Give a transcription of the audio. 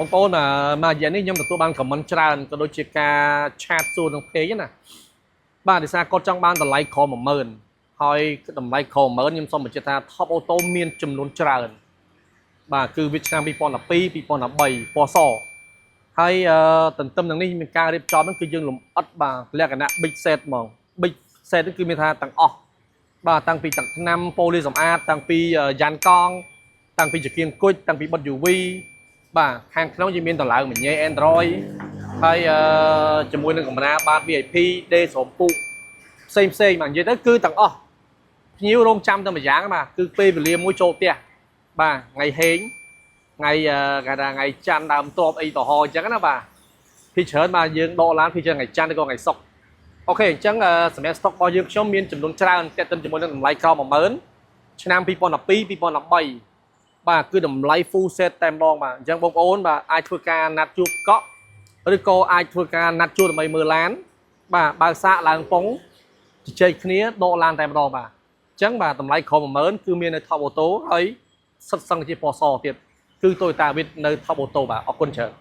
បងប្អូនមកយ៉ាងនេះខ្ញុំទទួលបានខមមិនច្រើនក៏ដូចជាការឆាតសួរក្នុងเพจណាបាទដោយសារគាត់ចង់បានតម្លៃខម10000ហើយតម្លៃខម10000ខ្ញុំសូមបញ្ជាក់ថា Top Auto មានចំនួនច្រើនបាទគឺវាឆ្នាំ2012 2013ពណ៌សហើយទន្ទឹមនឹងនេះមានការរៀបចំហ្នឹងគឺយើងលំអិតបាទលក្ខណៈ big set ហ្មង big set ហ្នឹងគឺមានថាទាំងអស់បាទតាំងពីទឹកថ្នាំប៉ូលីសម្អាតតាំងពីយ៉ានកង់តាំងពីចង្គៀងគុជតាំងពីបិទ UV បាទខាងក្នុងយើងមានតម្លើងមញ៉េ Android ហើយជាមួយនឹងកម្រាលបាត VIP ដេស្រោមពូកផ្សេងបាទនិយាយទៅគឺទាំងអស់ភ្ញៀវរងចាំតែម្យ៉ាងបាទគឺពេលវេលាមួយចូលផ្ទះបាទថ្ងៃហេងថ្ងៃគេថាថ្ងៃច័ន្ទដើមតបអីទៅហអញ្ចឹងណាបាទពីច្រើនបាទយើងដកឡានពីច្រើនថ្ងៃច័ន្ទឬក៏ថ្ងៃសុក្រអូខេអញ្ចឹងសម្រាប់ stock របស់យើងខ្ញុំមានចំនួនច្រើនទាក់ទិនជាមួយនឹងតម្លៃក្រោម10000ឆ្នាំ2012 2013បាទគឺតម្លៃ full set តែម្ដងបាទអញ្ចឹងបងប្អូនបាទអាចធ្វើការណាត់ជួបកក់ឬក៏អាចធ្វើការណាត់ជួបដើម្បីមើលឡានបាទបើកសាកឡើងពងជជែកគ្នាដកឡានតែម្ដងបាទអញ្ចឹងបាទតម្លៃក្រោម10000គឺមាននៅ Top Auto ហើយសិតសឹងជាពណ៌សទៀតគឺ Toyota Vitz នៅ Top Auto បាទអរគុណច្រើន